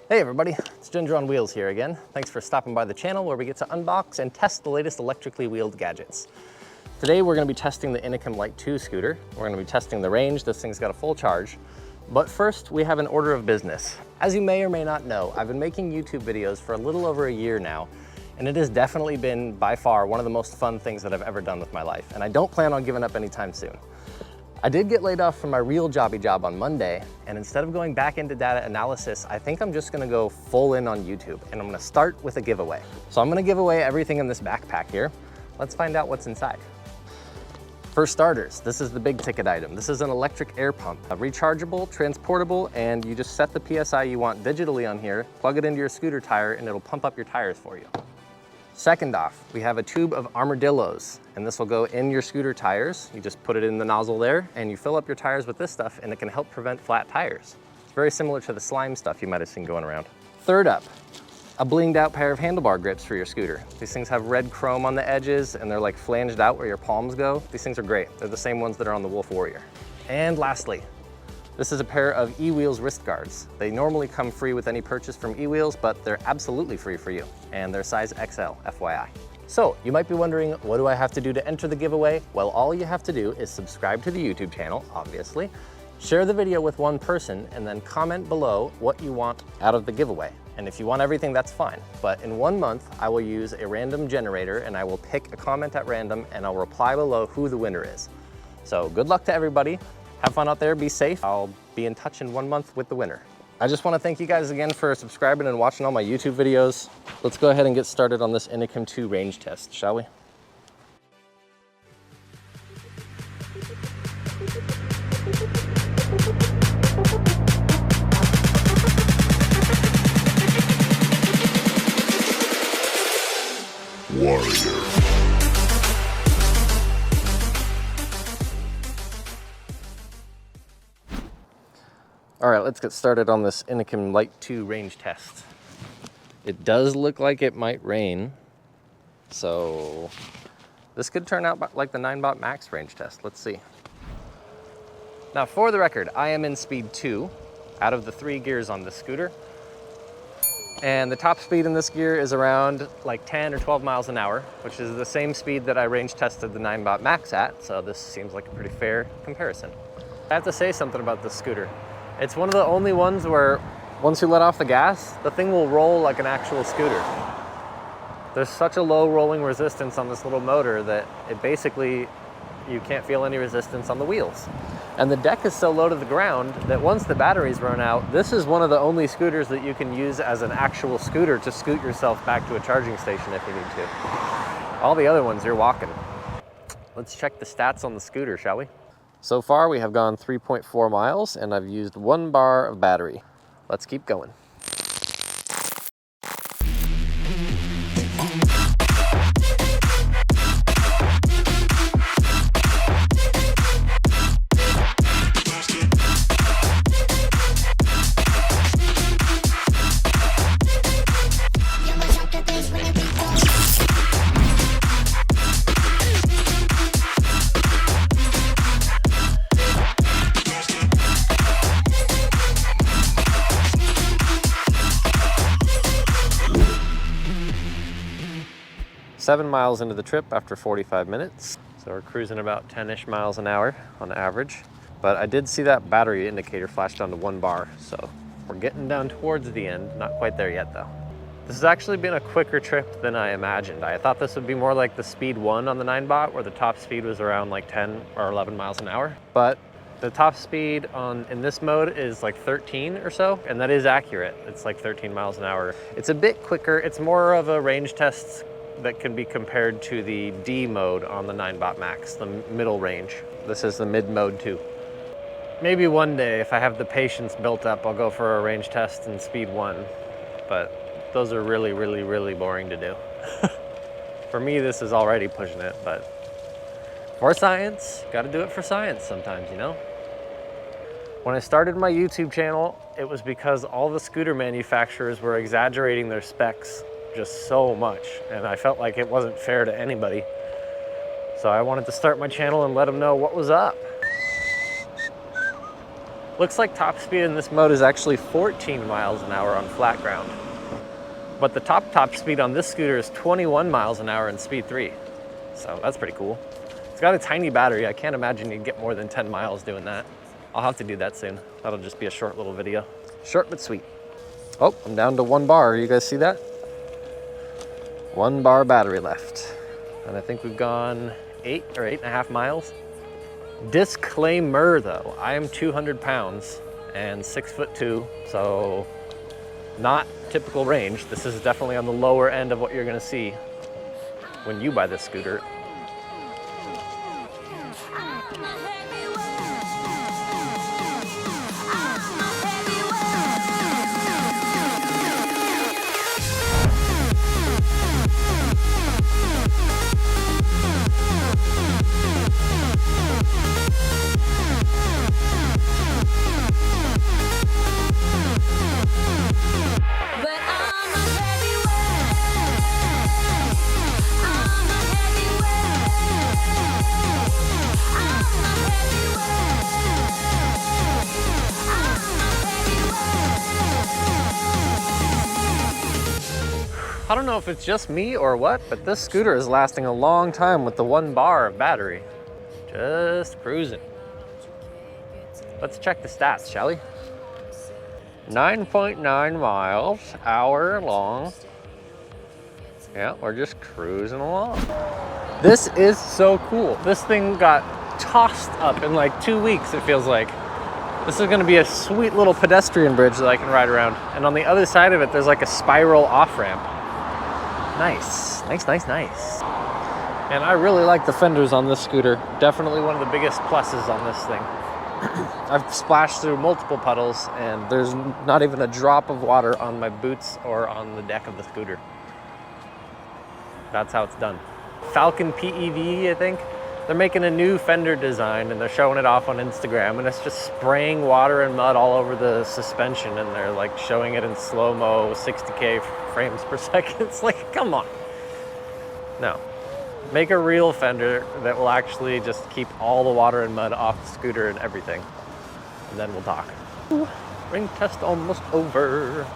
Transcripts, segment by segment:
Hey everybody, it's Ginger on Wheels here again. Thanks for stopping by the channel where we get to unbox and test the latest electrically wheeled gadgets. Today we're going to be testing the Innokim Light 2 scooter. We're going to be testing the range. This thing's got a full charge. But first, we have an order of business. As you may or may not know, I've been making YouTube videos for a little over a year now, and it has definitely been by far one of the most fun things that I've ever done with my life, and I don't plan on giving up anytime soon. I did get laid off from my real job on Monday, and instead of going back into data analysis, I think I'm just gonna go full in on YouTube, and I'm gonna start with a giveaway. So I'm gonna give away everything in this backpack here. Let's find out what's inside. For starters, this is the big ticket item. This is an electric air pump, rechargeable, transportable, and you just set the PSI you want digitally on here, plug it into your scooter tire, and it'll pump up your tires for you. Second off, we have a tube of armadillos, and this will go in your scooter tires. You just put it in the nozzle there, and you fill up your tires with this stuff, and it can help prevent flat tires. It's very similar to the slime stuff you might have seen going around. Third up, a blinged out pair of handlebar grips for your scooter. These things have red chrome on the edges, and they're like flanged out where your palms go. These things are great. They're the same ones that are on the Wolf Warrior. And lastly, this is a pair of eWheels wrist guards. They normally come free with any purchase from eWheels, but they're absolutely free for you. And they're size XL, FYI. So you might be wondering, what do I have to do to enter the giveaway? Well, all you have to do is subscribe to the YouTube channel, obviously, share the video with one person, and then comment below what you want out of the giveaway. And if you want everything, that's fine. But in 1 month, I will use a random generator, and I will pick a comment at random, and I'll reply below who the winner is. So good luck to everybody. Have fun out there, be safe. I'll be in touch in 1 month with the winner. I just want to thank you guys again for subscribing and watching all my YouTube videos. Let's go ahead and get started on this Inokim 2 range test, shall we? Warrior. All right, let's get started on this Innokim Light 2 range test. It does look like it might rain, so this could turn out like the 9-bot max range test. Let's see. Now, for the record, I am in speed 2 out of the 3 gears on this scooter. And the top speed in this gear is around like 10 or 12 miles an hour, which is the same speed that I range tested the 9-bot max at, so this seems like a pretty fair comparison. I have to say something about this scooter. It's one of the only ones where once you let off the gas, the thing will roll like an actual scooter. There's such a low rolling resistance on this little motor that it basically, you can't feel any resistance on the wheels. And the deck is so low to the ground that once the batteries run out, this is one of the only scooters that you can use as an actual scooter to scoot yourself back to a charging station if you need to. All the other ones, you're walking. Let's check the stats on the scooter, shall we? So far, we have gone 3.4 miles, and I've used 1 bar of battery. Let's keep going. Seven miles into the trip after 45 minutes. So we're cruising about 10-ish miles an hour on average. But I did see that battery indicator flash down to 1 bar. So we're getting down towards the end. Not quite there yet though. This has actually been a quicker trip than I imagined. I thought this would be more like the speed 1 on the 9-bot, where the top speed was around like 10 or 11 miles an hour. But the top speed in this mode is like 13 or so, and that is accurate. It's like 13 miles an hour. It's a bit quicker. It's more of a range test that can be compared to the D mode on the 9-bot max, the middle range. This is the mid mode too. Maybe one day, if I have the patience built up, I'll go for a range test in speed 1, but those are really, really, really boring to do. For me, this is already pushing it, but for science, gotta do it for science sometimes, you know? When I started my YouTube channel, it was because all the scooter manufacturers were exaggerating their specs just so much, and I felt like it wasn't fair to anybody. So I wanted to start my channel and let them know what was up. Looks like top speed in this mode is actually 14 miles an hour on flat ground. But the top speed on this scooter is 21 miles an hour in speed 3. So that's pretty cool. It's got a tiny battery. I can't imagine you'd get more than 10 miles doing that. I'll have to do that soon. That'll just be a short little video. Short but sweet. Oh, I'm down to 1 bar. You guys see that? 1 bar battery left. And I think we've gone 8 or 8.5 miles. Disclaimer though, I am 200 pounds and 6'2", so not typical range. This is definitely on the lower end of what you're gonna see when you buy this scooter. I don't know if it's just me or what, but this scooter is lasting a long time with the 1 bar of battery. Just cruising. Let's check the stats, shall we? 9.9 miles, hour long. Yeah, we're just cruising along. This is so cool. This thing got tossed up in like 2 weeks, it feels like. This is gonna be a sweet little pedestrian bridge that I can ride around. And on the other side of it, there's like a spiral off-ramp. Nice, nice, nice, nice. And I really like the fenders on this scooter. Definitely one of the biggest pluses on this thing. I've splashed through multiple puddles and there's not even a drop of water on my boots or on the deck of the scooter. That's how it's done. Falcon PEV, I think. They're making a new fender design and they're showing it off on Instagram, and it's just spraying water and mud all over the suspension, and they're like showing it in slow-mo, 60K frames per second. It's like, come on. No. Make a real fender that will actually just keep all the water and mud off the scooter and everything. And then we'll talk. Ooh, ring test almost over.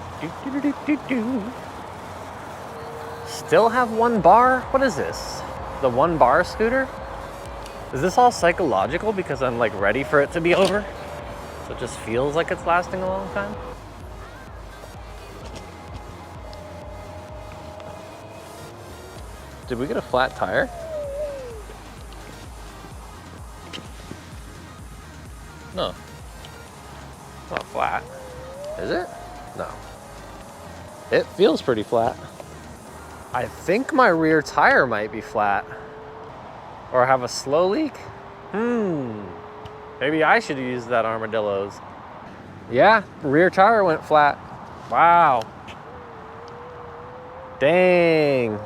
Still have 1 bar? What is this? The 1 bar scooter? Is this all psychological because I'm like ready for it to be over? So it just feels like it's lasting a long time? Did we get a flat tire? No. It's not flat. Is it? No. It feels pretty flat. I think my rear tire might be flat. Or have a slow leak? Maybe I should use that Armadillo's. Yeah, rear tire went flat. Wow. Dang.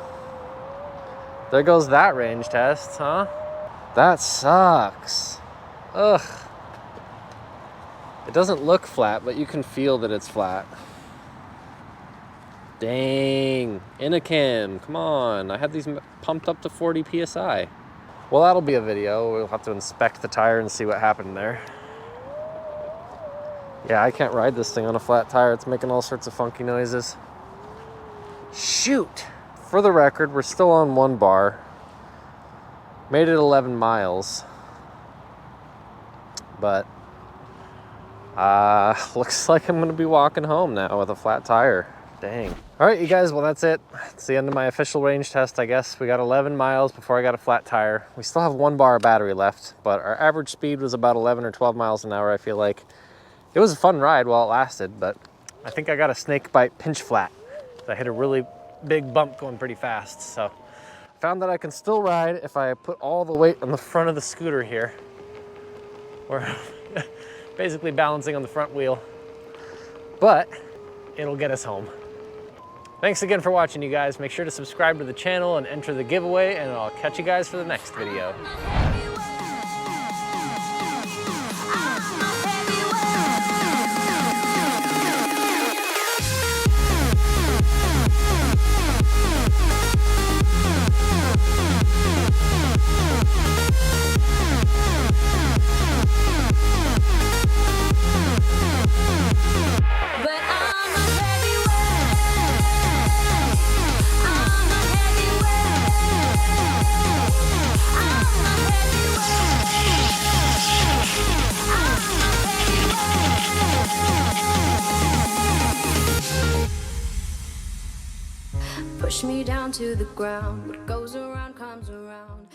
There goes that range test, huh? That sucks. Ugh. It doesn't look flat, but you can feel that it's flat. Dang. Inokim, come on. I had these pumped up to 40 PSI. Well, that'll be a video. We'll have to inspect the tire and see what happened there. Yeah, I can't ride this thing on a flat tire. It's making all sorts of funky noises. Shoot! For the record, we're still on 1 bar. Made it 11 miles. But, looks like I'm gonna be walking home now with a flat tire. Dang. All right, you guys, well, that's it. It's the end of my official range test, I guess. We got 11 miles before I got a flat tire. We still have 1 bar of battery left, but our average speed was about 11 or 12 miles an hour, I feel like. It was a fun ride while it lasted, but I think I got a snake bite pinch flat. I hit a really big bump going pretty fast, so I found that I can still ride if I put all the weight on the front of the scooter here. We're basically balancing on the front wheel, but it'll get us home. Thanks again for watching, you guys. Make sure to subscribe to the channel and enter the giveaway, and I'll catch you guys for the next video. push me down to the ground. What goes around comes around.